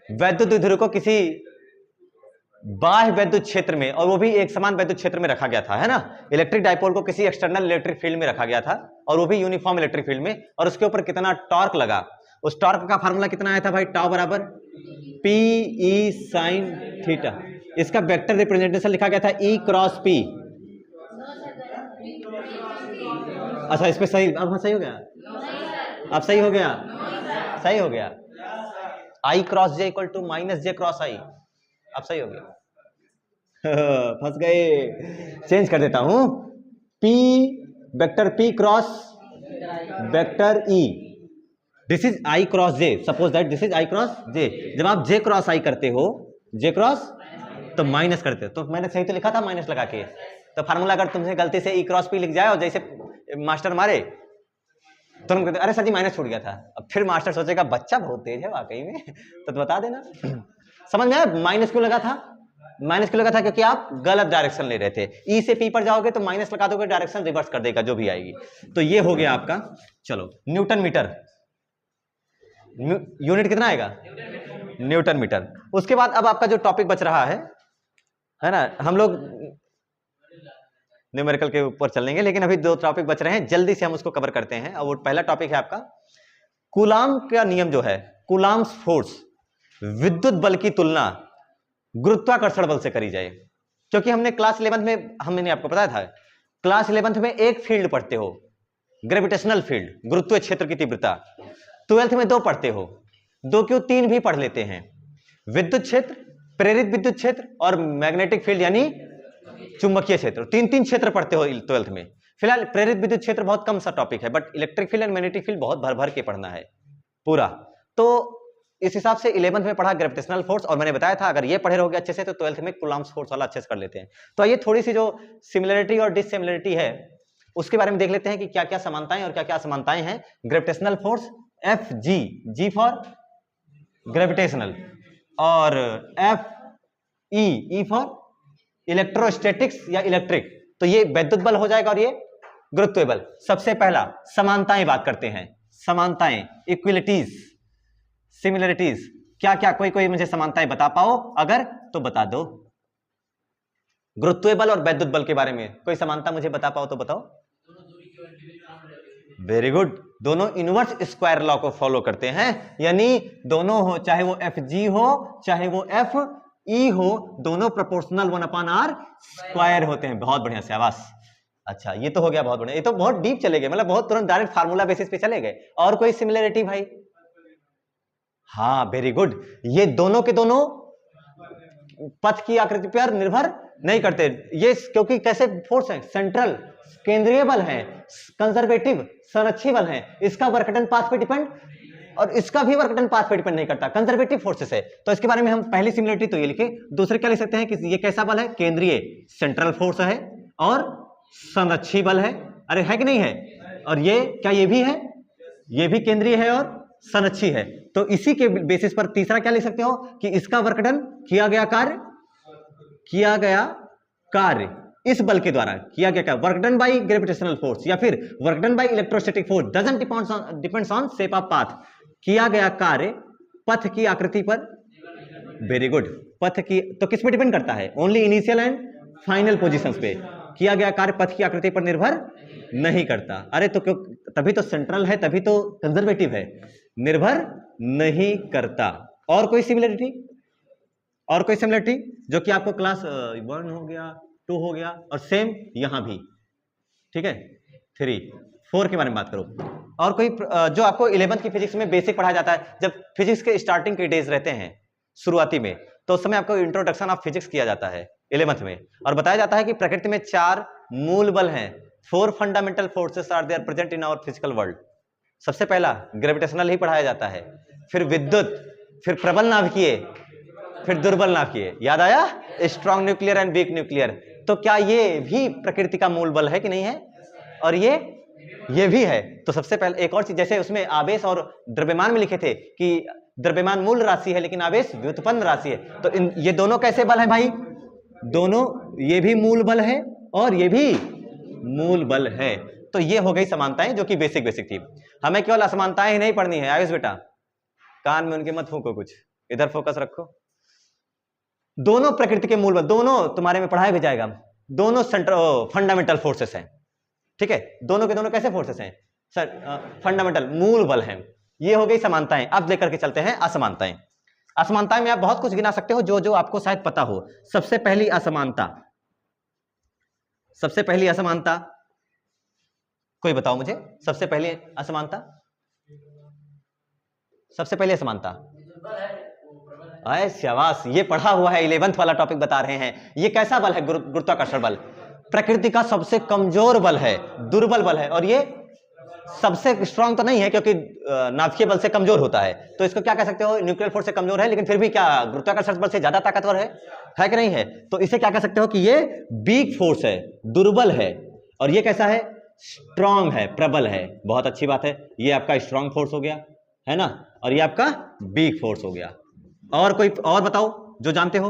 वैद्युत द्विध्रुव को किसी बाह्य वैद्युत क्षेत्र में, और वो भी एक समान वैद्युत क्षेत्र में रखा गया था, है ना। इलेक्ट्रिक डाइपोल को किसी एक्सटर्नल इलेक्ट्रिक फील्ड में रखा गया था, और वो भी यूनिफॉर्म इलेक्ट्रिक फील्ड में, और उसके ऊपर कितना टॉर्क लगा, उस टॉर्क का फार्मूला कितना आया था भाई, टाउ बराबर पी ई साइन थीटा। इसका वेक्टर रिप्रेजेंटेशन लिखा गया था ई क्रॉस पी। अच्छा इस पे सही, अब हाँ सही हो गया, अब सही हो गया, सही हो गया। I cross J equal to minus J cross I, अब सही हो गया। फंस गए, चेंज कर देता हूं, P vector P cross vector E, this is I cross J, suppose that this is I cross J। जब आप J क्रॉस I करते हो, J क्रॉस तो माइनस करते हो, तो मैंने सही तो लिखा था माइनस लगा के। तो फार्मूला अगर तुमसे गलती से E क्रॉस P लिख जाए और जैसे मास्टर मारे तो हम कहते अरे सर जी माइनस छूट गया था। अब फिर मास्टर सोचेगा बच्चा बहुत तेज है वाकई में, तो बता देना। समझ में आया माइनस क्यों लगा था? माइनस क्यों लगा था? क्योंकि आप गलत डायरेक्शन ले रहे थे। ई से पी पर जाओगे तो माइनस लगा दोगे, डायरेक्शन रिवर्स कर देगा जो भी आएगी। तो ये हो गया आपका। चलो न्यूटन मीटर, यूनिट कितना आएगा? Newton metre. उसके बाद अब आपका जो टॉपिक बच रहा है ना, हम लोग न्यूमेरिकल के ऊपर चलेंगे, लेकिन अभी दो टॉपिक बच रहे हैं, जल्दी से हम उसको कवर करते हैं। और वो पहला टॉपिक है आपका कूलाम का नियम, जो है कूलाम्स फोर्स, विद्युत बल की तुलना गुरुत्वाकर्षण बल से करी जाए। क्योंकि हमने क्लास 11 में, हमने आपको बताया था, क्लास 11 में एक फील्ड पढ़ते हो, ग्रेविटेशनल फील्ड, गुरुत्वीय क्षेत्र की तीव्रता। 12th में दो पढ़ते हो, दो क्यों तीन भी पढ़ लेते हैं, विद्युत क्षेत्र, प्रेरित विद्युत क्षेत्र और मैग्नेटिक फील्ड यानी चुंबकीय क्षेत्र। तीन तीन क्षेत्र पढ़ते हो 12th में। फिलहाल प्रेरित विद्युत क्षेत्र बहुत कम सा टॉपिक है, but electric field and magnetic field बहुत भर भर के पढ़ना है पूरा। तो इस हिसाब से 11th में पढ़ा ग्रेविटेशनल फोर्स, और मैंने बताया था अगर ये पढ़े रहोगे अच्छे से तो 12th में कूलाम्स फोर्स वाला अच्छे से कर लेते हैं। तो ये थोड़ी सी जो सिमिलरिटी और डिससिमिलरिटी है उसके बारे में देख लेते हैं कि क्या क्या समानताएं और क्या क्या असमानताएं हैं। Gravitational force F G, G for gravitational, और F E, E for electrostatics या इलेक्ट्रिक। तो ये वैद्युत बल हो जाएगा और ये गुरुत्वीय बल। सबसे पहला समानताएं बात करते हैं, समानताएं, इक्विलिटीज, सिमिलरिटीज, क्या क्या, कोई मुझे समानताएं बता पाओ अगर तो बता दो। गुरुत्वीय बल और वैद्युत बल के बारे में कोई समानता मुझे बता पाओ तो बताओ। वेरी गुड, दोनों इनवर्स स्क्वायर लॉ को फॉलो करते हैं, यानी दोनों हो, चाहे वो एफ जी हो चाहे वो एफ ई हो, दोनों प्रोपोर्शनल 1/r स्क्वायर होते हैं। बहुत बढ़िया, शाबाश। अच्छा ये तो हो गया, बहुत बढ़िया। ये तो बहुत डीप चले गए, मतलब बहुत तुरंत डायरेक्ट फार्मूला बेसिस पे चले गए। और कोई सिमिलरिटी भाई? हाँ वेरी गुड, ये दोनों के दोनों पथ की आकृति पर निर्भर नहीं करते। ये क्योंकि कैसे फोर्स है, सेंट्रल केंद्रीय बल है, कंजर्वेटिव संरक्षी बल है, इसका वर्क डन पाथ पे डिपेंड और इसका भी वर्क डन पाथ पे डिपेंड नहीं करता, कंजर्वेटिव फोर्सेस है। तो इसके बारे में हम पहली सिमिलरिटी तो ये लिखे, दूसरे क्या लिख सकते हैं कि ये कैसा बल है, केंद्रीय सेंट्रल फोर्स है और संरक्षी बल है। अरे है कि नहीं है? और ये क्या, ये भी है, ये भी केंद्रीय है और संरक्षी है। तो इसी के बेसिस पर तीसरा क्या लिख सकते हो कि इसका वर्क डन, किया गया कार्य इस बल के द्वारा किया गया, क्या work done by gravitational force या फिर work done by electrostatic force doesn't depends on shape of path, किया गया कार्य पथ की आकृति पर। वेरी गुड, पथ की तो किस पे डिपेंड करता है? Only initial and final positions पे। किया गया कार्य पथ की आकृति पर निर्भर नहीं करता। अरे तो क्यों, तभी तो सेंट्रल है, तभी तो कंजर्वेटिव है, निर्भर नहीं करता। और कोई सिमिलरिटी? और कोई सिमिलरिटी जो कि आपको क्लास 1 हो गया, 2 हो गया, और सेम यहां भी, ठीक है, 3, 4 के बारे में बात करो। और कोई जो आपको 11th की फिजिक्स में बेसिक पढ़ाया जाता है, जब फिजिक्स के स्टार्टिंग के डेज रहते हैं शुरुआती में, तो उस समय आपको इंट्रोडक्शन ऑफ फिजिक्स किया जाता है 11th में, और बताया जाता है कि प्रकृति में 4 मूल बल हैं, 4 fundamental forces are there present in our physical world. सबसे पहला ग्रेविटेशनल ही पढ़ाया जाता है, फिर विद्युत, फिर प्रबल नाभिकीय, फिर दुर्बल नाभिकीय। याद आया? Strong nuclear and weak nuclear. तो क्या ये भी प्रकृति का मूल बल है कि नहीं है? और ये भी है। तो सबसे पहले एक और चीज, जैसे उसमें आवेश और द्रव्यमान में लिखे थे कि द्रव्यमान मूल राशि है लेकिन आवेश व्युत्पन्न राशि है। तो ये दोनों कैसे बल है भाई? दोनों, ये भी मूल बल है और ये भी मूल बल है। तो ये हो गई समानताएं जो कि बेसिक थी। हमें केवल असमानताएं ही नहीं पढ़नी है। आयुष बेटा, कान में उनके मत फूको कुछ, इधर फोकस रखो। दोनों प्रकृति के मूल बल, दोनों तुम्हारे में पढ़ाया भी जाएगा, दोनों सेंट्रल फंडामेंटल फोर्सेस हैं, ठीक है। दोनों के दोनों कैसे फोर्सेस हैं सर? फंडामेंटल मूल बल हैं। ये हो गई समानताएं। अब लेकर के चलते हैं असमानताएं। असमानताएं में आप बहुत कुछ गिना सकते हो जो जो आपको शायद पता हो। सबसे पहली असमानता, सबसे पहली असमानता कोई बताओ मुझे, सबसे पहली असमानता, सबसे पहली असमानता। अरे शाबाश, ये पढ़ा हुआ है, 11th वाला टॉपिक बता रहे हैं। ये कैसा बल है? गुरुत्वाकर्षण बल प्रकृति का सबसे कमजोर बल है, दुर्बल बल है, और ये सबसे स्ट्रांग तो नहीं है क्योंकि नाभिकीय बल से कमजोर होता है, तो इसको क्या कह सकते हो? न्यूक्लियर फोर्स से कमजोर है, लेकिन फिर भी क्या गुरुत्वाकर्षण बल से ज्यादा ताकतवर है कि नहीं है? तो इसे क्या कह सकते हो कि ये वीक फोर्स है, दुर्बल है, और ये कैसा है? स्ट्रांग है, प्रबल है। बहुत अच्छी बात है, ये आपका स्ट्रांग फोर्स हो गया, है ना, और ये आपका वीक फोर्स हो गया। और कोई और बताओ जो जानते हो।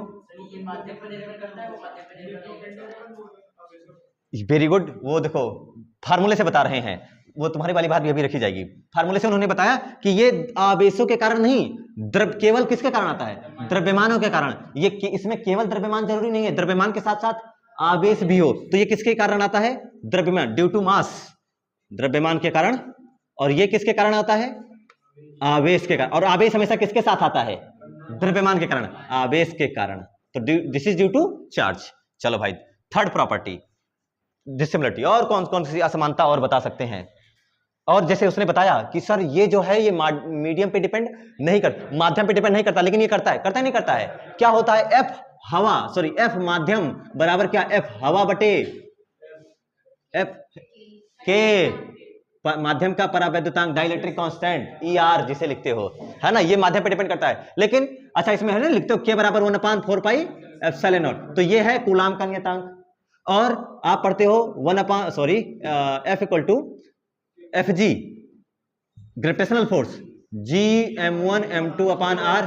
वेरी गुड, वो देखो फार्मूले से बता रहे हैं, वो तुम्हारी वाली बात भी अभी रखी जाएगी। फार्मूले से उन्होंने बताया कि ये आवेशों के कारण नहीं, केवल किसके कारण आता है? द्रव्यमानों के कारण। ये इसमें केवल द्रव्यमान जरूरी नहीं है, द्रव्यमान के साथ साथ आवेश भी हो, तो ये किसके कारण आता है? द्रव्यमान, ड्यू टू मास, द्रव्यमान के कारण। और ये किसके कारण आता है? आवेश के कारण। और आवेश हमेशा किसके साथ आता है? द्रव्यमान के कारण, आवेश के कारण। तो this is due to charge. चलो भाई, थर्ड प्रॉपर्टी डिसिमिलरिटी। और कौन कौन सी असमानता और बता सकते हैं? और जैसे उसने बताया कि सर ये जो है ये मीडियम पे डिपेंड नहीं करता, माध्यम पे डिपेंड नहीं करता, लेकिन ये करता है, करता है नहीं करता है? क्या होता है? एफ हवा, सॉरी एफ माध्यम बराबर क्या? एफ हवा बटे एफ के माध्यम का परावैद्युतांक, डाइलेक्ट्रिक कांस्टेंट, ER जिसे लिखते हो, है ना, ये माध्यम पे डिपेंड करता है। लेकिन अच्छा इसमें है ना, लिखते हो के बराबर 1/4 पाई एप्सिलॉन नॉट, तो ये है कूलाम का नियतांक। और आप पढ़ते हो F equal to FG gravitational force, G m1 m2 R,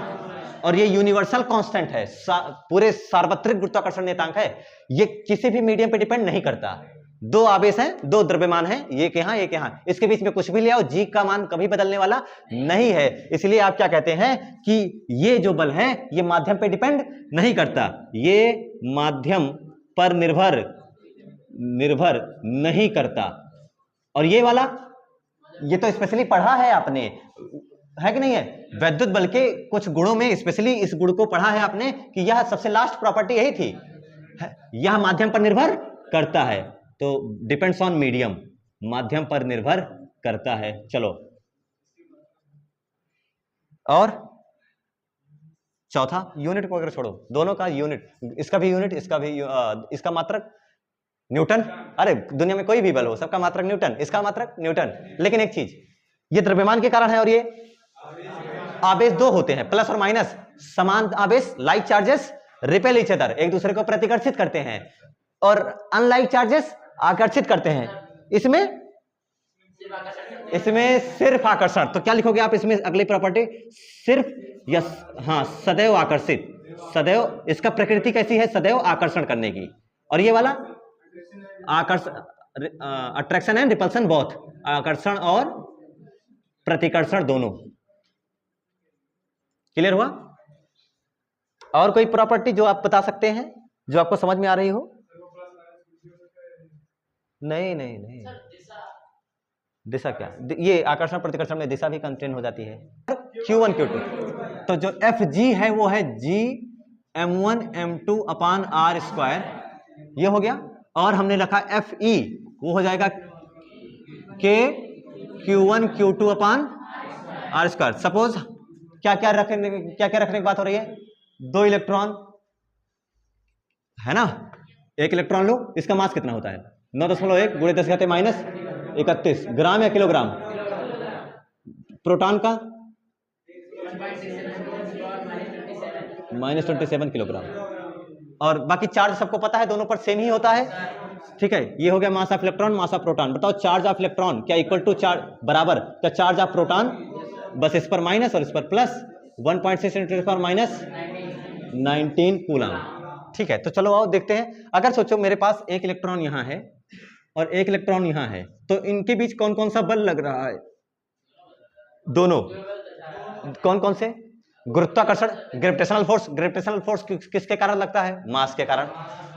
और ये यूनिवर्सल कांस्टेंट है, पूरे सार्वत्रिक गुरुत्वाकर्षण नियतांक है। ये किसी भी मीडियम पे डिपेंड नहीं करता। दो आवेश हैं, दो द्रव्यमान हैं, ये के यहां, ये के यहां, इसके बीच में कुछ भी ले आओ, G का मान कभी बदलने वाला नहीं है। इसलिए आप क्या कहते हैं कि ये जो बल है ये माध्यम पे डिपेंड नहीं करता, ये माध्यम पर निर्भर नहीं करता। और ये वाला, ये तो स्पेशली पढ़ा है आपने, है कि नहीं है? वैद्युत बल के कुछ गुणों में स्पेशली इस गुण को पढ़ा है आपने कि यह सबसे लास्ट प्रॉपर्टी यही थी, यह माध्यम पर निर्भर करता है। तो डिपेंड्स ऑन मीडियम, माध्यम पर निर्भर करता है। चलो, और चौथा, यूनिट को अगर छोड़ो, दोनों का यूनिट, इसका भी यूनिट, इसका भी, इसका मात्रक न्यूटन। अरे दुनिया में कोई भी बल हो, सबका मात्रक न्यूटन, इसका मात्रक न्यूटन। लेकिन एक चीज, ये द्रव्यमान के कारण है, और ये आवेश दो होते हैं, प्लस और माइनस। समान आवेश, like charges repel each other, एक दूसरे को प्रतिकर्षित करते हैं, और अनलाइक चार्जेस आकर्षित करते हैं। इसमें सिर्फ आकर्षण। तो क्या लिखोगे आप इसमें अगली प्रॉपर्टी? सिर्फ या हाँ, सदैव आकर्षित, सदैव। इसका प्रकृति कैसी है? सदैव आकर्षण करने की। और ये वाला आकर्षण, अट्रैक्शन एंड रिपल्सन बोथ, आकर्षण और प्रतिकर्षण दोनों। क्लियर हुआ? और कोई प्रॉपर्टी जो आप बता सकते हैं जो आपको समझ में आ रही हो? नहीं नहीं नहीं, दिशा क्या? ये आकर्षण प्रतिकर्षण में दिशा भी कंटेन हो जाती है। Q1 Q2, तो जो FG है वो है G m1 m2 R square, ये हो गया। और हमने रखा FE, वो हो जाएगा K Q1 Q2 R square. Suppose क्या क्या रखने की बात हो रही है? 2 इलेक्ट्रॉन, है ना, 1 इलेक्ट्रॉन लो, इसका मास कितना होता है? 9.1 गुणे 10⁻31 ग्राम या किलोग्राम? प्रोटॉन का -27 किलोग्राम। और बाकी चार्ज सबको पता है, दोनों पर सेम ही होता है, ठीक है। ये हो गया mass of electron, mass of proton. बताओ चार्ज ऑफ इलेक्ट्रॉन क्या इक्वल टू चार्ज बराबर क्या चार्ज ऑफ प्रोटॉन? बस इस पर माइनस और इस पर प्लस, 1.6 × -19 कूलम। ठीक है, तो चलो आओ देखते हैं। अगर सोचो मेरे पास एक इलेक्ट्रॉन यहां है और एक इलेक्ट्रॉन यहां है, तो इनके बीच कौन कौन सा बल लग रहा है? दोनों कौन कौन से? गुरुत्वाकर्षण, ग्रेविटेशनल फोर्स, ग्रेविटेशनल फोर्स किसके कारण लगता है? मास के कारण।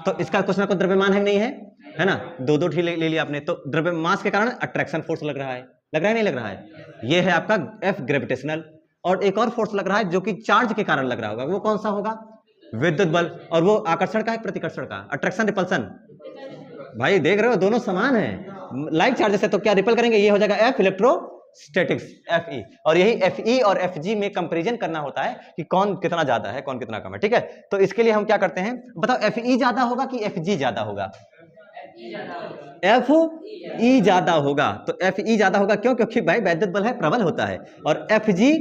तो इसका कुछ ना कुछ द्रव्यमान है नहीं है ना, दो दो ले लिया आपने, तो द्रव्य मास के कारण अट्रैक्शन फोर्स लग रहा है, लग रहा है नहीं लग रहा है? ये है आपका एफ ग्रेविटेशनल। और एक और फोर्स लग रहा है जो कि चार्ज के कारण लग रहा होगा, वो कौन सा होगा? विद्युत बल। और वो आकर्षण का है प्रतिकर्षण का? Attraction repulsion. भाई देख रहे हो दोनों समान है, लाइक चार्जेस है, तो क्या रिपल करेंगे? ये हो जाएगा एफ इलेक्ट्रोस्टैटिक्स, एफ ई। और यही एफ ई और एफ जी में कंपैरिजन करना होता है कि कौन कितना ज्यादा है, कौन कितना कम है। ठीक है, तो इसके लिए हम क्या करते हैं, बताओ एफ ई ज्यादा होगा कि एफ जी ज्यादा होगा? एफ ई ज्यादा होगा। तो एफ ई ज्यादा होगा क्यों? क्योंकि भाई वैद्युत बल है, प्रबल होता है, और एफ जी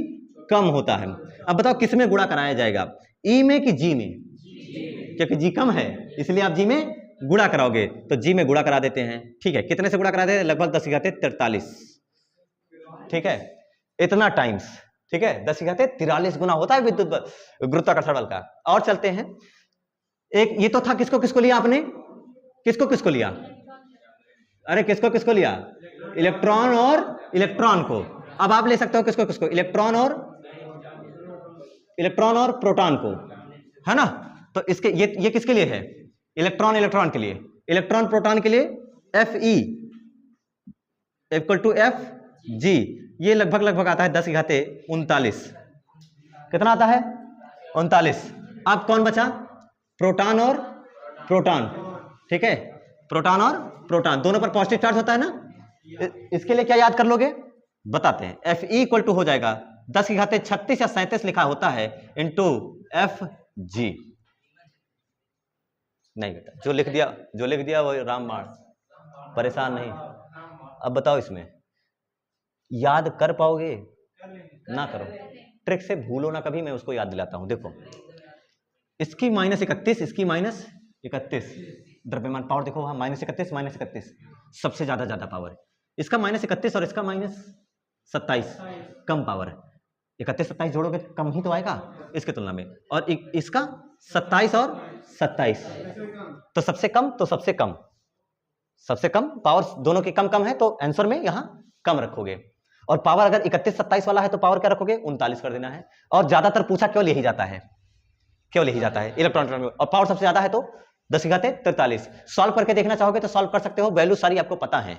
कम होता है। अब बताओ किस में गुणा कराया जाएगा, ई में कि जी में? क्योंकि जी कम है इसलिए आप जी में गुणा कराओगे, तो जी में गुणा करा देते हैं। ठीक है, कितने से गुणा करा देते हैं? लगभग 10⁻43। ठीक है, इतना टाइम्स। ठीक है, 10⁻43 गुना होता है विद्युत बल, गुरुत्वाकर्षण बल का। और चलते हैं, एक ये तो था, किसको किसको लिया आपने? किसको किसको लिया? अरे किसको किसको लिया? इलेक्ट्रॉन और इलेक्ट्रॉन को। अब आप ले सकते हो किसको किसको? इलेक्ट्रॉन और प्रोटॉन को, है ना? तो इसके ये किसके लिए है? इलेक्ट्रॉन इलेक्ट्रॉन के लिए, इलेक्ट्रॉन प्रोटॉन के लिए F E equal to F G. ये लगभग आता है 10⁻39। कितना आता है? 39। अब कौन बचा? प्रोटॉन और प्रोटॉन। ठीक है, प्रोटॉन और प्रोटॉन दोनों पर पॉजिटिव चार्ज होता है ना। इसके लिए क्या याद कर लोगे, बताते हैं। एफ ई इक्वल टू हो जाएगा 10⁻36 या 37 लिखा होता है इंटू एफ जी। नहीं बेटा, जो लिख दिया वो रामबाण, परेशान नहीं। अब बताओ इसमें याद कर पाओगे? ना करो, ट्रिक से भूलो ना कभी, मैं उसको याद दिलाता हूं। देखो इसकी -31, इसकी -31 द्रव्यमान पावर, देखो वहां -31 सबसे ज्यादा पावर। इसका -31 और इसका -27 कम पावर है। 31-27 जोड़ोगे कम ही तो आएगा इसके तुलना में, और इसका 27 और 27, तो सबसे कम पावर दोनों की कम है, तो आंसर में यहां कम रखोगे। और पावर अगर 31-27 वाला है तो पावर क्या रखोगे? 39 कर देना है। और ज्यादातर पूछा क्यों यही जाता है, इलेक्ट्रॉन में, और पावर सबसे ज्यादा है तो 10⁻43। सॉल्व करके देखना चाहोगे तो सॉल्व कर सकते हो, वैल्यू सारी आपको पता है।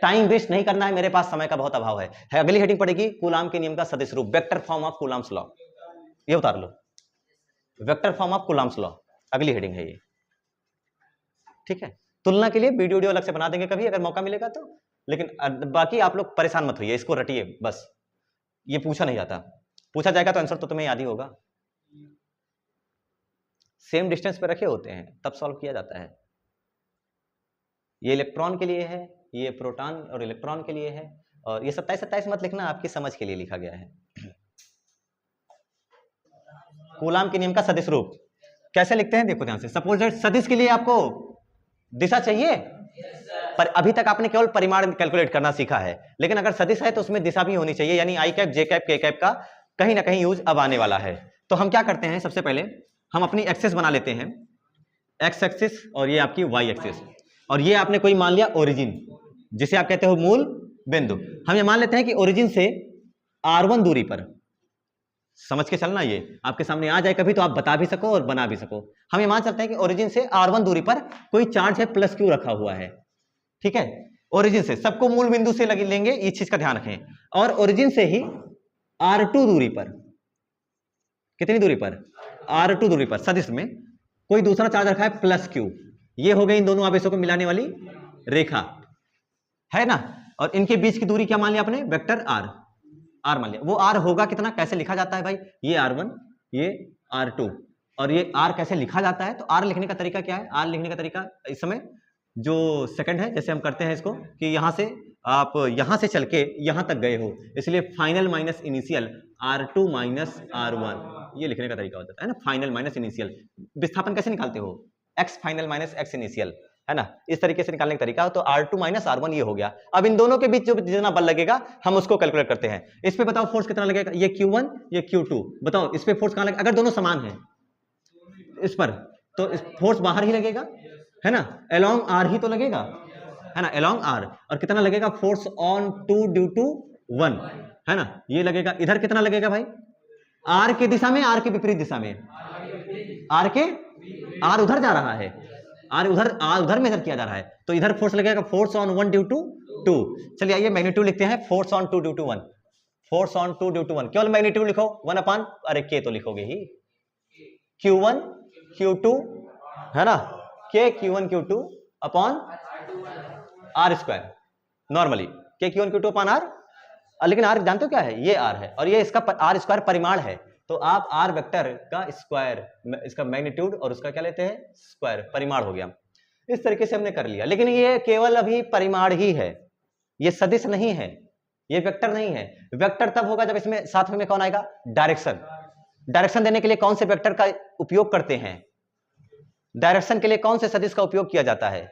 टाइम वेस्ट नहीं करना है, मेरे पास समय का बहुत अभाव है। अगली हेडिंग पड़ेगी कूलाम के नियम का सदिश रूप, vector form of Coulomb's law. ये उतार लो, vector form of Coulomb's law, अगली हेडिंग है ये। ठीक है, तुलना के लिए वीडियो अलग से बना देंगे कभी अगर मौका मिलेगा तो, लेकिन बाकी आप लोग परेशान मत होइए, इसको रटिए बस। ये पूछा नहीं जाता, पूछा जाएगा तो आंसर तो तुम्हें याद ही होगा। सेम डिस्टेंस पे रखे होते हैं तब सॉल्व किया जाता है। ये इलेक्ट्रॉन के लिए है, ये प्रोटॉन और इलेक्ट्रॉन के लिए है, और ये 27-27 मत लिखना, आपकी समझ के लिए लिखा गया है। कूलाम के नियम का सदिश रूप कैसे लिखते हैं, देखो ध्यान से। सपोज दैट सदिश के लिए आपको दिशा चाहिए, पर अभी तक आपने केवल परिमाण कैलकुलेट करना सीखा है, लेकिन अगर सदिश है तो उसमें दिशा भी होनी चाहिए, यानी आई कैप, जे कैप, के कैप का कहीं ना कहीं यूज अब आने वाला है। तो हम क्या करते हैं, सबसे पहले हम अपनी एक्सिस बना लेते हैं, एक्स एक्सिस और ये आपकी वाई एक्सिस, और ये आपने कोई मान लिया ओरिजिन, जिसे आप कहते हो मूल बिंदु। हम ये मान लेते हैं कि ओरिजिन से r1 दूरी पर, समझ के चलना, ये आपके सामने आ जाए कभी तो आप बता भी सको और बना भी सको। हम ये मान सकते हैं कि ओरिजिन से r1 दूरी पर कोई चार्ज है प्लस क्यू रखा हुआ है। ठीक है, ओरिजिन से, सबको मूल बिंदु से लगे लेंगे, इस चीज का ध्यान रखें। और ओरिजिन से ही r2 दूरी पर, कितनी दूरी पर? r2 दूरी पर सदिश में कोई दूसरा चार्ज रखा है प्लस क्यू। ये हो गई इन दोनों आवेशों को मिलाने वाली रेखा, है ना। और इनके बीच की दूरी क्या मान लिया आपने? वेक्टर r मान लिया। वो r होगा कितना, कैसे लिखा जाता है भाई? ये r1, ये r2, और ये r कैसे लिखा जाता है? तो r लिखने का तरीका क्या है? r लिखने का तरीका इस समय जो सेकंड है, जैसे हम करते हैं इसको कि यहां से आप यहां से चल के यहां तक गए हो, इसलिए final minus initial r2 minus r1, ये लिखने का तरीका होता है ना। फाइनल माइनस इनिशियल, विस्थापन कैसे निकालते हो? x final minus x initial, है ना, इस तरीके से निकालने का तरीका हो। तो r2 माइनस r1 ये हो गया। अब इन दोनों के बीच जो जितना बल लगेगा हम उसको कैलकुलेट करते हैं। इस पे बताओ फोर्स कितना लगेगा? ये q1, ये q2, बताओ इस पे फोर्स कहां लगेगा? अगर दोनों समान है इस पर, तो इस फोर्स बाहर ही लगेगा, है ना, अलोंग r ही तो लगेगा, है ना, अलोंग r। और कितना लगेगा? फोर्स ऑन 2 ड्यू टू 1, है ना, ये लगेगा। इधर कितना लगेगा भाई? आर की दिशा में, आर के विपरीत दिशा में, आर के, आर उधर जा रहा है, आर उधर मेजर किया जा रहा है, तो इधर फोर्स लगेगा फोर्स ऑन 1 ड्यू टू 2। चलिए आइए मैग्नीट्यूड लिखते हैं, force on 2 due to 1, force on 2 due to 1, केवल मैग्नीट्यूड लिखो 1 अपान, अरे के तो लिखोगे ही, Q1 Q2 है ना, के Q1 Q2 upon R square, normally के Q1 Q2 अपॉन आर, लेकिन आर जानते हो क्या है, ये आर है और ये इसका आर स्क्वायर परिमाण है, तो आप आर वेक्टर का स्क्वायर, इसका मैग्नीट्यूड और उसका क्या लेते हैं, स्क्वायर, परिमाण हो गया। इस तरीके से हमने कर लिया, लेकिन ये केवल अभी परिमाण ही है, ये सदिश नहीं है, ये वेक्टर नहीं है। वेक्टर तब होगा जब इसमें साथ में कौन आएगा, डायरेक्शन। डायरेक्शन देने के लिए कौन से वेक्टर का उपयोग करते हैं, डायरेक्शन के लिए कौन से सदिश का उपयोग किया जाता है,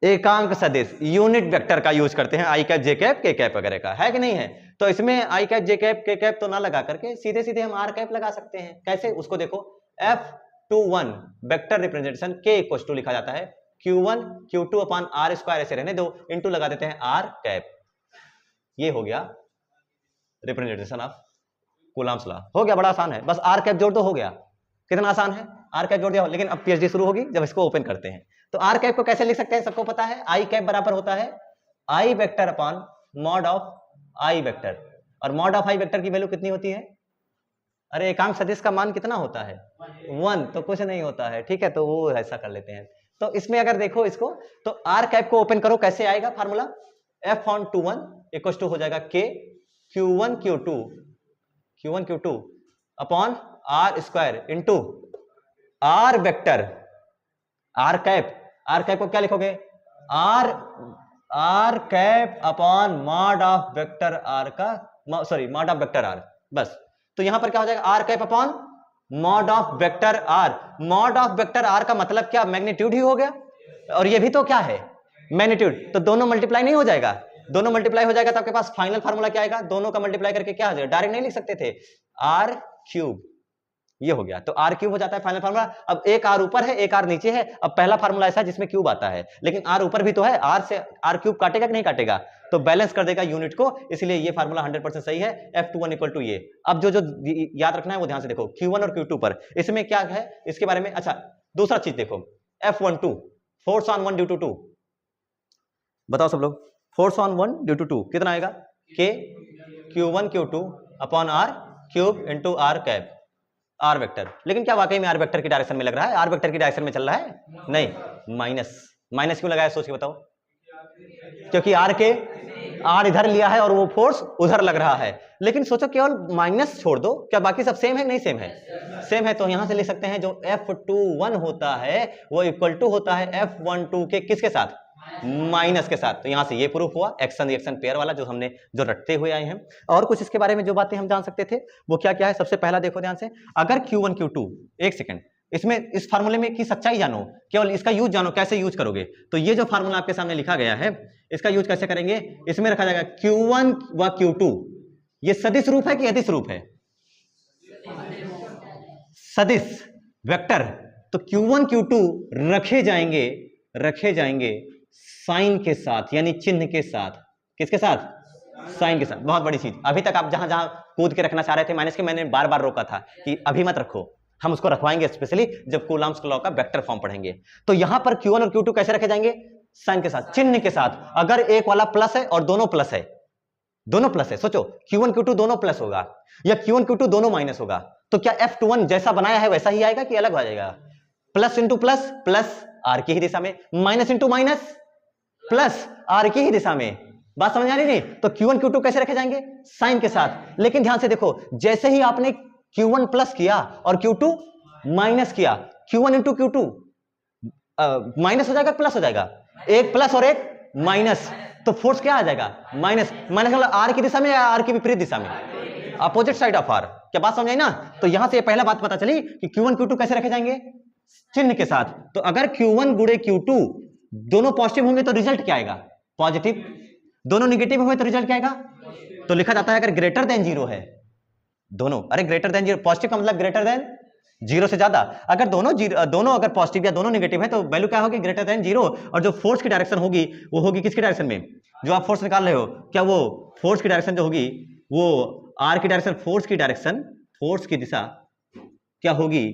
एकांक सदिश, यूनिट वेक्टर का यूज करते हैं, आई कैप जे कैप के कैप वगैरह का, है कि नहीं है। तो इसमें आई कैप जे कैप के कैप तो ना लगा करके सीधे सीधे हम आर कैप लगा सकते हैं। कैसे, उसको देखो, F21 वेक्टर रिप्रेजेंटेशन के इक्वल टू लिखा जाता है Q1 Q2 upon R square, ऐसे रहने दो, इनटू लगा देते हैं आर कैप, ये हो गया रिप्रेजेंटेशन ऑफ कूलम्ब्स लॉ। हो गया, बड़ा आसान है, बस आर कैप जोड़ दो, हो गया। कितना आसान है, आर कैप जोड़ दिया। लेकिन अब पीएचडी शुरू होगी जब इसको ओपन करते हैं। तो आर कैप को कैसे लिख सकते हैं, सबको पता है, आई कैप बराबर होता है I vector upon mod of I vector, और मॉड ऑफ आई वेक्टर की वैल्यू कितनी होती है, अरे एकांक सदिश का मान कितना होता है, 1, तो कुछ नहीं होता है, ठीक है, तो वो ऐसा कर लेते हैं। तो इसमें अगर देखो इसको, तो आर कैप को ओपन करो, कैसे आएगा फार्मूला, F(1) इक्वल टू हो जाएगा के Q1 Q2 upon R square into R vector, R cap को क्या लिखोगे, R cap upon mod of vector R का, sorry mod of vector R, बस। तो यहां पर क्या हो जाएगा, R cap upon mod of vector R. Mod of vector R का मतलब क्या, मैग्नीट्यूड ही हो गया, और ये भी तो क्या है, मैग्नीट्यूड, तो दोनों मल्टीप्लाई नहीं हो जाएगा, दोनों मल्टीप्लाई हो जाएगा तो आपके पास फाइनल फार्मूला क्या आएगा, दोनों का मल्टीप्लाई करके क्या हो जाएगा, डायरेक्ट नहीं लिख सकते थे, आर क्यूब, ये हो गया, तो आर क्यूब हो जाता है फाइनल फार्मूला। अब एक आर ऊपर है, एक आर नीचे है, अब पहला फार्मूला ऐसा है जिसमें क्यूब आता है, लेकिन आर ऊपर भी तो है, आर से आर क्यूब काटेगा कि नहीं काटेगा, तो बैलेंस कर देगा यूनिट को, इसलिए ये फार्मूला 100% सही है, F21 इक्वल टू ये। अब जो याद रखना है वो ध्यान से देखो, Q1 और Q2 पर, इसमें क्या है इसके बारे में, अच्छा दूसरा चीज देखो, F12 force on 1 due to 2, बताओ सब लोग, फोर्स ऑन 1 ड्यू टू 2 कितना आएगा, के Q1 Q2 upon R cube into R cap, R vector. लेकिन क्या वाकई में आर वेक्टर की डायरेक्शन में लग रहा है, आर वेक्टर की डायरेक्शन में चल रहा है, नहीं, माइनस क्यों लगाया, सोच के बताओ, क्योंकि आर इधर लिया है और वो फोर्स उधर लग रहा है। लेकिन सोचो केवल माइनस छोड़ दो, क्या बाकी सब सेम है, नहीं सेम है, सेम है, तो यहां से लिख सकते हैं जो F21 होता है वो इक्वल टू होता है F12 के किसके साथ, माइनस के साथ। तो यहां से ये प्रूफ हुआ, एक्शन रिएक्शन पेयर वाला जो हमने जो रटते हुए आए हैं। और कुछ इसके बारे में जो बातें हम जान सकते थे वो क्या क्या है, सबसे पहला देखो ध्यान से, अगर Q1 Q2, एक सेकंड, इसमें इस फार्मूले में की सच्चाई जानो, केवल इसका यूज जानो, कैसे यूज करोगे। तो ये जो फार्मूला आपके सामने लिखा गया है इसका यूज कैसे करेंगे, इसमें रखा जाएगा Q1 व Q2, ये सदिश रूप है कि अदिश रूप है, सदिश वेक्टर, तो Q1 Q2 रखे जाएंगे साइन के साथ, यानी चिन्ह के साथ, किसके साथ, साइन के साथ। बहुत बड़ी चीज, अभी तक आप जहां जहां कूद के रखना चाह रहे थे माइनस के, मैंने बार बार रोका था कि अभी मत रखो, हम उसको रखवाएंगे स्पेशली जब कूलम्ब्स लॉ का वेक्टर फॉर्म पढ़ेंगे। तो यहां पर Q1 और Q2 कैसे रखे जाएंगे, साइन के साथ, चिन्ह के साथ। अगर एक वाला प्लस है और दोनों प्लस है, सोचो Q1 Q2 दोनों प्लस होगा या Q1 Q2 दोनों माइनस होगा, तो क्या F21 जैसा बनाया है वैसा ही आएगा कि अलग हो जाएगा, plus into plus, plus R की ही दिशा में, minus into minus, plus R की ही दिशा में। बात समझ आ रही नहीं, तो Q1 Q2 कैसे रखे जाएंगे, साइन के साथ। लेकिन ध्यान से देखो, जैसे ही आपने Q1 प्लस किया और Q2 माइनस किया, Q1 इंटू Q2 माइनस हो जाएगा, प्लस हो जाएगा, एक प्लस और एक माइनस, तो फोर्स क्या आ जाएगा, माइनस मतलब आर की दिशा में या आर की विपरीत दिशा में, अपोजिट साइड ऑफ आर। क्या बात समझ आई ना। तो यहां से पहला बात पता चली कि Q1 Q2 कैसे रखे जाएंगे, चिन्ह के साथ। तो अगर Q1 गुणे Q2 दोनों पॉजिटिव होंगे तो रिजल्ट क्या आएगा, पॉजिटिव, दोनों निगेटिव होंगे तो रिजल्ट क्या आएगा, तो लिखा जाता है अगर ग्रेटर देन 0 है दोनों, अरे ग्रेटर देन 0, पॉजिटिव का मतलब ग्रेटर देन 0 से ज्यादा, अगर दोनों अगर पॉजिटिव या दोनों नेगेटिव है तो वैल्यू क्या होगी, ग्रेटर देन 0। और जो फोर्स की डायरेक्शन होगी वो होगी किसकी डायरेक्शन में, जो आप फोर्स निकाल रहे हो, क्या वो फोर्स की डायरेक्शन जो होगी वो आर की डायरेक्शन, फोर्स की दिशा क्या होगी,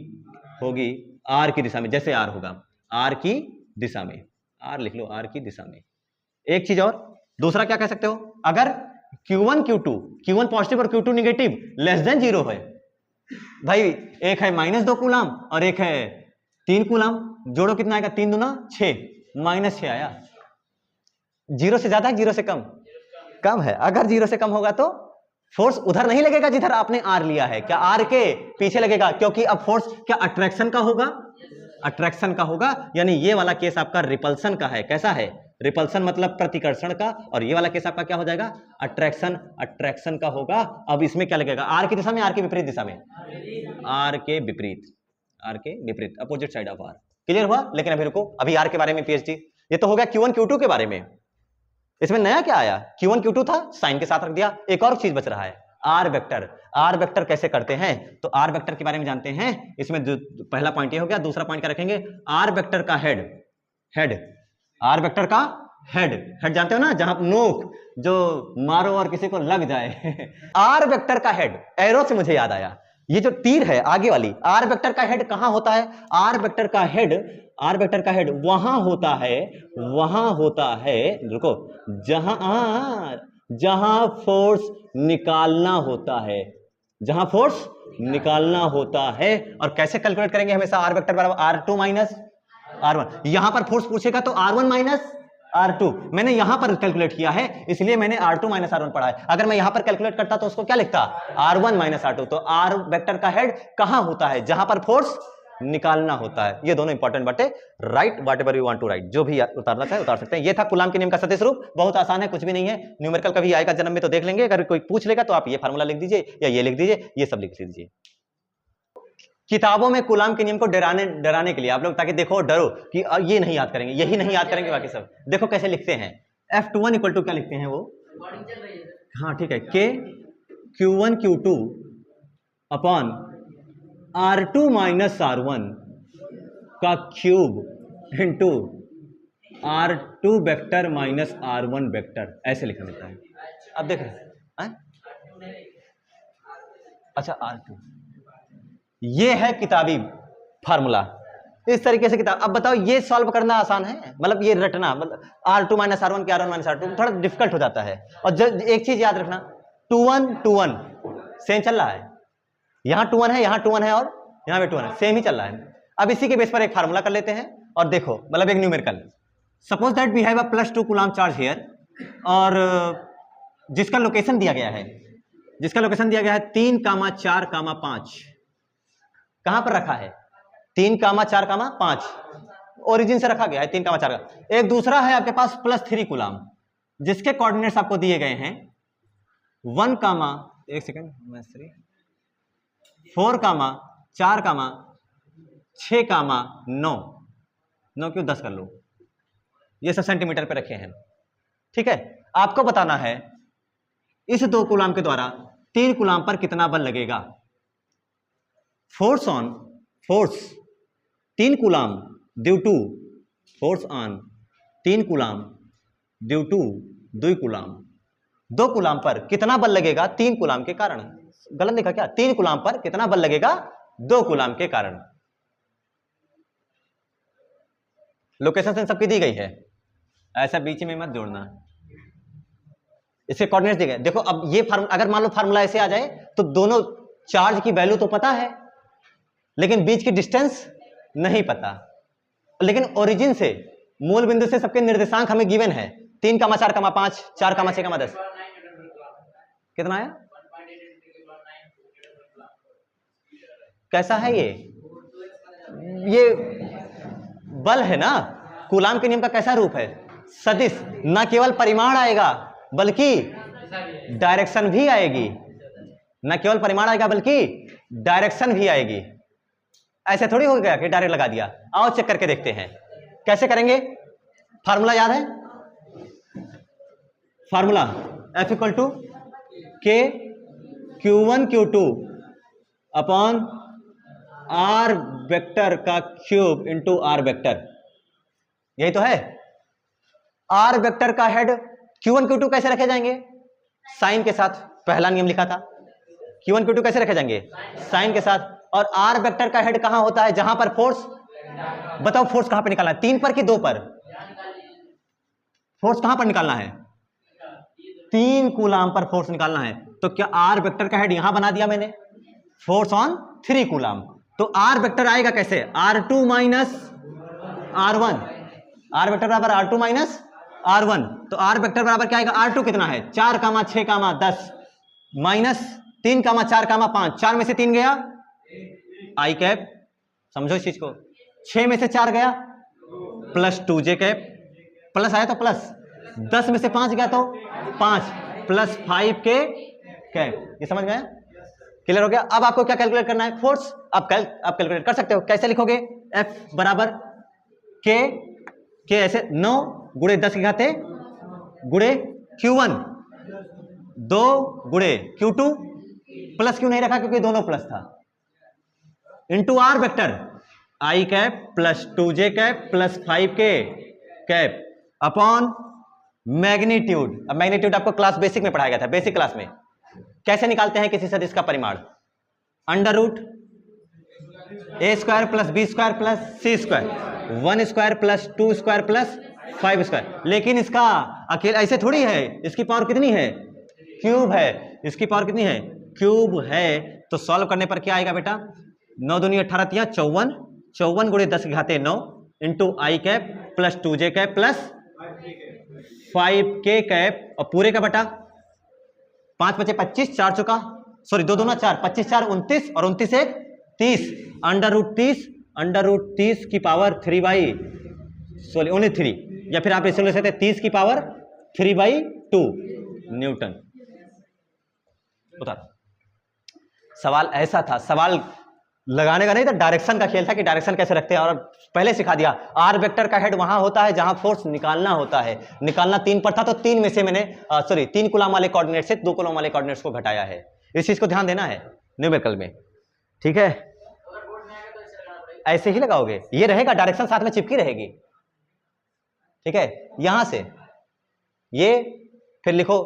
होगी आर की दिशा में, जैसे आर होगा आर की दिशा में, आर लिख लो आर की दिशा में। एक चीज और, दूसरा क्या कह सकते हो, अगर Q1 Q1 पॉजिटिव और Q2 निगेटिव लेस देन 0 है, भाई एक है -2 कूलाम और एक है 3 कूलाम, जोड़ो कितना आएगा, 3 दूना 6, -6 आया। 0 से ज्यादा है 0 से कम, कम है। अगर 0 से कम होगा तो फोर्स उधर नहीं लगेगा जिधर आपने आर लिया है, क्या आर के पीछे लगेगा, क्योंकि अब फोर्स क्या अट्रैक्शन का होगा, अट्रैक्शन का होगा, यानी ये वाला केस आपका रिपल्सन का है। कैसा है, रिपल्सन मतलब प्रतिकर्षण का, और ये वाला केस आपका क्या हो जाएगा, अट्रैक्शन का होगा। अब इसमें क्या लगेगा, आर की दिशा में, आर के विपरीत दिशा में, आर के विपरीत, opposite side of R. Clear हुआ। लेकिन अभी रुको, अभी आर के बारे में पीएचडी, ये तो हो गया Q1 Q2 के बारे में। इसमें नया क्या आया, Q1 Q2 था, साइन के साथ रख दिया। एक और चीज बच रहा है, आर वेक्टर। आर वेक्टर कैसे करते हैं, तो आर वेक्टर के बारे में जानते हैं। इसमें पहला पॉइंट ये हो गया, दूसरा पॉइंट क्या रखेंगे, आर वेक्टर का हेड, आर वेक्टर का हेड जानते हो ना, जहां नोक जो मारो और किसी को लग जाए आर वेक्टर का हेड, एरो से मुझे याद आया, ये जो तीर है आगे वाली, आर वेक्टर का हेड कहां होता है, आर वेक्टर का हेड वहां होता है, रुको, जहां फोर्स निकालना होता है, और कैसे कैलकुलेट करेंगे, हमेशा आर वेक्टर बराबर R2 माइनस R1। यहां पर फोर्स पूछेगा तो R1 माइनस R2, मैंने यहां पर कैलकुलेट किया है इसलिए मैंने R2 माइनस R1 पढ़ा है। अगर मैं यहां पर कैलकुलेट करता तो उसको क्या लिखता, R1 माइनस R2। तो आर वेक्टर का हेड कहां होता है, जहां पर फोर्स निकालना होता है। ये दोनों इंपॉर्टेंट बातें, write whatever you want to write, जो भी उतारना चाहे उतार सकते हैं। ये था कूलाम के नियम का सदिश रूप, बहुत आसान है, कुछ भी नहीं है। न्यूमेरिकल कभी आएगा जन्म में तो देख लेंगे, अगर कोई पूछ लेगा तो आप ये फार्मूला लिख दीजिए या ये लिख दीजिए, ये सब लिख लीजिए। किताबों में कूलाम के नियम को डराने के लिए आप लोग, ताकि देखो डरो कि ये नहीं याद करेंगे, यही नहीं याद करेंगे, बाकी सब देखो कैसे लिखते हैं। F21 इक्वल टू क्या लिखते हैं वो, हाँ ठीक है, K Q1 Q2 upon R2 minus R1 का cube into R2 vector minus R1 vector, ऐसे लिखा मिलता है। अब देख रहे हैं, अच्छा R2, ये है किताबी फार्मूला, इस तरीके से किताब। अब बताओ ये सॉल्व करना आसान है, मतलब ये रटना, मतलब R2 माइनस R1 के R1 माइनस R2 थोड़ा डिफिकल्ट हो जाता है। और जब एक चीज याद रखना, 2 1 सेम चल रहा है, यहां 2 1 है, यहां 2 1 है, और यहां पे 2 1 है, सेम ही चल रहा है। अब इसी के बेस पर एक फार्मूला कर लेते हैं, और देखो मतलब एक numerical, suppose that we have a +2 coulomb charge here, और जिसका लोकेशन दिया गया है 3, 4, 5, कहां पर रखा है, 3, 4, 5, ओरिजिन से रखा गया है 3, 4 का। एक दूसरा है आपके पास +3 कूलाम, जिसके कोऑर्डिनेट्स आपको दिए गए हैं 1, 1 सेकेंड, 4, 4, 6, 9 क्यों 10 कर लो, ये सब सेंटीमीटर पे रखे हैं, ठीक है। आपको बताना है इस 2 कूलाम के द्वारा 3 कूलाम पर कितना बल लगेगा। Force 3 coulomb due to, force on 3 coulomb due to 2 coulomb, 2 coulomb पर कितना बल लगेगा 3 कूलाम के कारण। गलत लिखा क्या, 3 कूलाम पर कितना बल लगेगा 2 कूलाम के कारण। लोकेशन से सबकी दी गई है, ऐसा बीच में मत जोड़ना, इसके कोऑर्डिनेट्स दिए गए। देखो अब ये अगर मान लो फार्मूला ऐसे आ जाए तो दोनों चार्ज की वैल्यू तो पता है, लेकिन बीच की डिस्टेंस नहीं पता, लेकिन ओरिजिन से, मूल बिंदु से सबके निर्देशांक हमें गिवन है, 3, 4, 5, 4, 6, 10, कितना आया, कैसा है ये बल है ना, कूलाम के नियम का कैसा रूप है, सदिश। न केवल परिमाण आएगा बल्कि डायरेक्शन भी आएगी, न केवल परिमाण आएगा बल्कि डायरेक्शन भी आएगी। ऐसे थोड़ी हो गया कि डायरेक्ट लगा दिया। आओ चेक करके देखते हैं कैसे करेंगे। फार्मूला याद है, formula F equal to K Q1 Q2 upon R vector का क्यूब इंटू R वेक्टर, यही तो है। R वेक्टर का हेड Q1 Q2 कैसे रखे जाएंगे, साइन के साथ, पहला नियम लिखा था। Q1 Q2 कैसे रखे जाएंगे? साइन के साथ। और R वेक्टर का हेड कहां होता है? जहां पर फोर्स, बताओ फोर्स कहां पर निकालना है? 3 पर कि 2 पर? फोर्स कहां पर निकालना है? 3 कूलाम पर फोर्स निकालना है। तो क्या R वेक्टर का हेड यहां बना दिया मैंने, फोर्स ऑन 3 कूलाम। तो R वेक्टर आएगा कैसे? R2 minus R1, R vector बराबर R2 माइनस R1। तो R वेक्टर बराबर क्या आएगा? R2 कितना है? 4, 6, 10 माइनस 3, 4, 5। 4 में से 3 गया आई कैप, समझो इस चीज को। 6 में से 4 गया प्लस 2j कैप, प्लस आया तो प्लस। 10 में से 5 गया तो 5 प्लस 5k कैप। ये समझ में आया? क्लियर हो गया? अब आपको क्या कैलकुलेट करना है? फोर्स। आप कैलकुलेट कर सकते हो। कैसे लिखोगे? F बराबर के ऐसे 9 गुणे 10 की घाते गुणे Q1, 2 गुणे Q2, प्लस क्यों नहीं रखा? क्योंकि दोनों प्लस था, into R vector I cap plus 2j cap plus 5k cap upon magnitude. अब मैग्नीट्यूड आपको क्लास बेसिक में पढ़ाया गया था, बेसिक क्लास में। कैसे निकालते हैं किसी सदिश का परिमाण? Under root a square plus b square plus c square, 1 square plus 2 square plus 5 square. लेकिन इसका अकेले ऐसे थोड़ी है, इसकी पावर कितनी है? क्यूब है। इसकी पावर कितनी है? क्यूब है। तो सॉल्व करने पर क्या आएगा बेटा? 9 दूनी 18 तिया 54, 54 गुणे 10 की घाते 9 into I cap plus 2j cap plus 5k cap और पूरे का बटा 5 बचे 25, 4 चुका, सॉरी 2 दूना 4, 25 4 29 और 29 1 30, अंडर रूट 30 की पावर 3/, ओनली 3, या फिर आप इसे ले सकते हैं 30 की पावर 3/2 न्यूटन। उतार। सवाल ऐसा था, सवाल लगाने का नहीं था, डायरेक्शन का खेल था कि डायरेक्शन कैसे रखते हैं। और पहले सिखा दिया आर वेक्टर का हेड वहां होता है जहां फोर्स निकालना होता है। निकालना 3 पर था तो 3 में से मैंने 3 कूलाम वाले कोऑर्डिनेट से 2 कूलाम वाले कोऑर्डिनेट्स को घटाया है। इस चीज को ध्यान देना है न्यूमेरिकल में, ठीक है? ऐसे ही लगाओगे, ये रहेगा, डायरेक्शन साथ में चिपकी रहेगी, ठीक है? यहां से ये फिर लिखो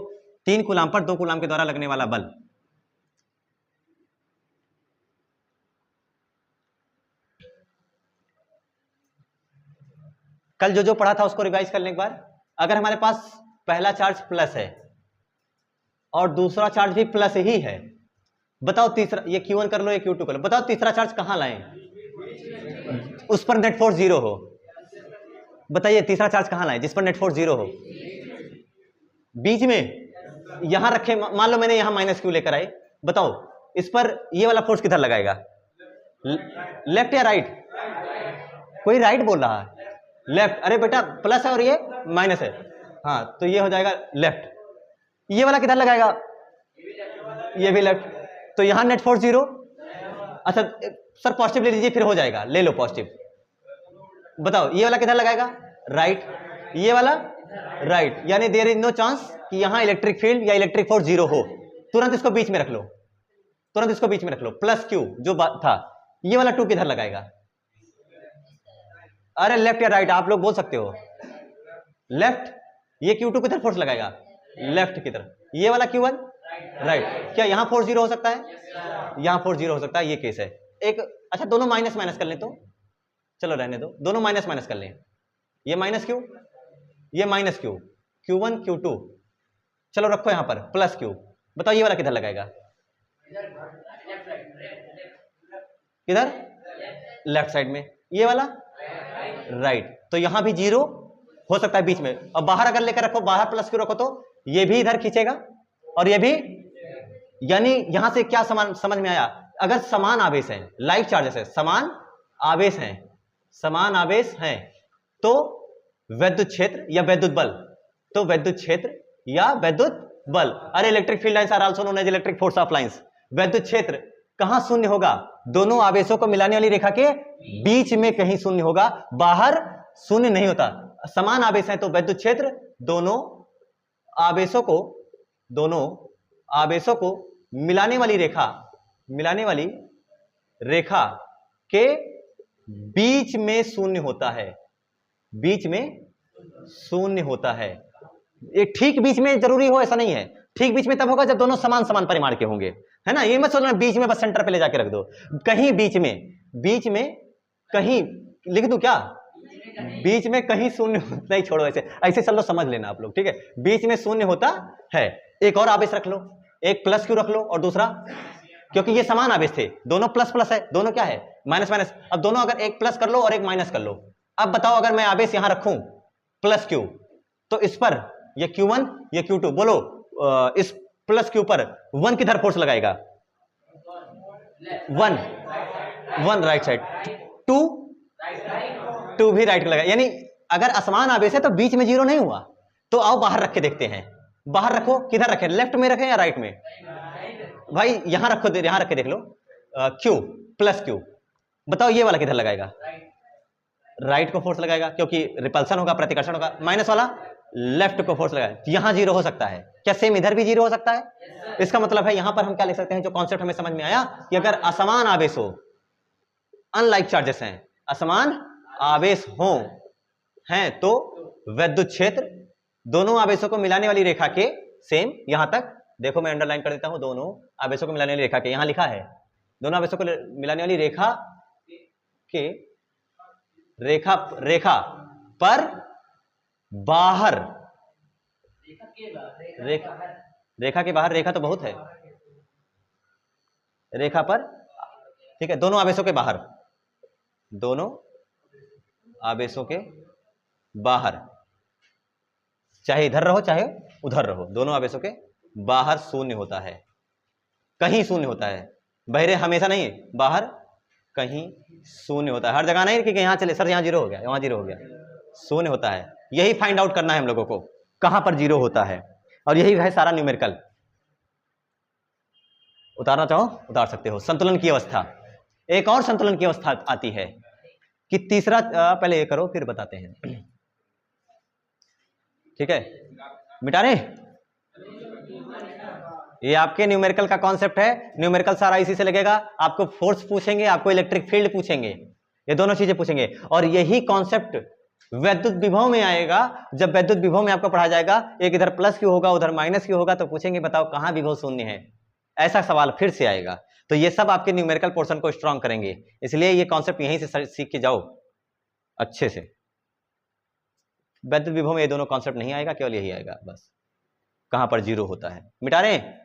3 कूलाम पर 2 कूलाम के द्वारा लगने वाला बल। कल जो पढ़ा था उसको रिवाइज कर लें एक बार। अगर हमारे पास पहला चार्ज प्लस है और दूसरा चार्ज भी प्लस ही है, बताओ तीसरा, ये Q1 कर लो, ये Q2 कर लो, बताओ तीसरा चार्ज कहां लाएं? उस पर नेट फोर्स 0 हो। बताइए तीसरा चार्ज कहां लाएं जिस पर नेट फोर्स 0 हो? बीच में यहां रखे, मान लो मैंने यहां माइनस Q लेकर आई, बताओ इस पर ये वाला फोर्स किधर लगाएगा? लेफ्ट या राइट? कोई राइट बोल रहा है, लेफ्ट। अरे बेटा प्लस है और ये माइनस है, हाँ तो ये हो जाएगा लेफ्ट। ये वाला किधर लगाएगा? ये भी लेफ्ट। तो यहां नेट फोर्स 0। अच्छा सर पॉजिटिव ले लीजिए, फिर हो जाएगा, ले लो पॉजिटिव। बताओ ये वाला किधर लगाएगा? राइट। ये वाला राइट, यानी देयर इज नो चांस कि यहां इलेक्ट्रिक फील्ड या इलेक्ट्रिक फोर्स 0 हो। तुरंत इसको बीच में रख लो, तुरंत इसको बीच में रख लो। प्लस Q जो था, ये वाला 2 किधर लगाएगा? अरे लेफ्ट या राइट आप लोग बोल सकते हो, लेफ्ट। ये Q2 किधर फोर्स लगाएगा? लेफ्ट की तरफ। ये वाला Q1 राइट। क्या यहां फोर्स 0 हो सकता है? यहां फोर्स 0 हो सकता है, ये केस है एक। अच्छा दोनों माइनस माइनस कर लें तो, चलो रहने दो, दोनों माइनस माइनस कर लें। ये माइनस Q, ये माइनस Q, Q1 Q2, चलो रखो यहां पर प्लस Q। बताओ ये वाला किधर लगाएगा? किधर? लेफ्ट साइड में। ये वाला राइट। तो यहां भी 0 हो सकता है बीच में। और बाहर अगर लेकर रखो, बाहर प्लस Q रखो तो ये भी इधर खींचेगा और ये भी, यानी यहां से क्या समझ में आया? अगर समान आवेश है, लाइक चार्जेस है, समान आवेश हैं, समान आवेश हैं, तो वैद्युत क्षेत्र या वैद्युत बल, तो वैद्युत क्षेत्र या वैद्युत बल, अरे electric field lines are also known as electric force of lines. वैद्युत क्षेत्र कहां शून्य होगा? दोनों आवेशों को मिलाने वाली रेखा के बीच में कहीं शून्य होगा, बाहर शून्य नहीं होता। समान आवेश है तो वैद्युत क्षेत्र दोनों आवेशों को मिलाने वाली रेखा के बीच में शून्य होता है, बीच में शून्य होता है। ये ठीक बीच में जरूरी हो ऐसा नहीं है, ठीक बीच में तब होगा जब दोनों समान समान परिमाण के होंगे, है ना। ये मत सोचना बीच में बस सेंटर पे ले जाके रख दो, कहीं बीच में कहीं लिख दूं क्या, बीच में कहीं शून्य नहीं, छोड़ो ऐसे ऐसे चलो समझ लेना आप लोग, ठीक है। बीच में शून्य होता है। एक और आवेश रख लो, एक प्लस क्यू रख लो और दूसरा, क्योंकि ये समान आवेश थे, दोनों प्लस प्लस है, दोनों क्या है माइनस माइनस। अब दोनों अगर एक प्लस कर लो और एक माइनस कर लो, अब बताओ अगर मैं आवेश यहां रखूं प्लस क्यू, तो इस पर ये Q1 ये Q2, बोलो इस प्लस क्यू पर 1 किधर फोर्स लगाएगा, 1 राइट साइड, 2 भी राइट लगाएगा। यानी अगर असमान आवेश है तो बीच में जीरो नहीं हुआ। तो आओ बाहर रख के देखते हैं, बाहर रखो, किधर रखें, लेफ्ट में रखें या राइट में, भाई यहां रखो, यहां रख के देख लो, Q प्लस क्यू, बताओ ये वाला किधर लगाएगा, राइट को फोर्स लगाएगा क्योंकि रिपल्सन होगा, प्रतिकर्षण होगा। माइनस वाला लेफ्ट को फोर्स लगाएगा, यहां जीरो हो सकता है क्या, सेम इधर भी जीरो हो सकता है। इसका मतलब है यहां पर हम क्या लिख सकते हैं, जो कॉन्सेप्ट हमें समझ में आया कि अगर असमान आवेश हो, अनलाइक चार्जेस हैं, असमान आवेश हो हैं, तो विद्युत क्षेत्र दोनों आवेशों को मिलाने वाली रेखा के सेम, यहां तक देखो मैं अंडरलाइन कर देता हूं, दोनों आवेशों को मिलाने वाली रेखा के, यहां लिखा है दोनों आवेशों को मिलाने वाली रेखा के रेखा पर बाहर, रेखा के बाहर, रेखा तो बहुत है, रेखा पर, ठीक है, दोनों आवेशों के बाहर, दोनों आवेशों के बाहर, चाहे इधर रहो चाहे उधर रहो, दोनों आवेशों के बाहर शून्य होता है, कहीं शून्य होता है, बहरे हमेशा नहीं, बाहर कहीं शून्य होता है, हर जगह नहीं कि यहां चले सर यहां जीरो हो गया, वहां जीरो हो गया, शून्य होता है। यही फाइंड आउट करना है हम लोगों को, कहां पर जीरो होता है, और यही है सारा न्यूमेरिकल। उतारना चाहो उतार सकते हो। संतुलन की अवस्था, एक और संतुलन की अवस्था आती है कि तीसरा, पहले ये करो फिर बताते हैं, ठीक है, मिटा रहे, ये आपके न्यूमेरिकल का कॉन्सेप्ट है, न्यूमेरिकल सारा इसी से लगेगा। आपको फोर्स पूछेंगे, आपको इलेक्ट्रिक फील्ड पूछेंगे, ये दोनों चीजें पूछेंगे, और यही कॉन्सेप्ट वैद्युत विभव में आएगा। जब वैद्युत विभव में आपको पढ़ा जाएगा, एक इधर प्लस क्यों होगा उधर माइनस क्यों होगा, तो पूछेंगे बताओ कहां विभव शून्य है, ऐसा सवाल फिर से आएगा। तो ये सब आपके न्यूमेरिकल पोर्शन को स्ट्रॉन्ग करेंगे, इसलिए ये कॉन्सेप्ट यहीं से सीख के जाओ अच्छे से। वैद्युत विभव में ये दोनों कॉन्सेप्ट नहीं आएगा, केवल यही आएगा बस, कहां पर जीरो होता है। मिटा रहे हैं,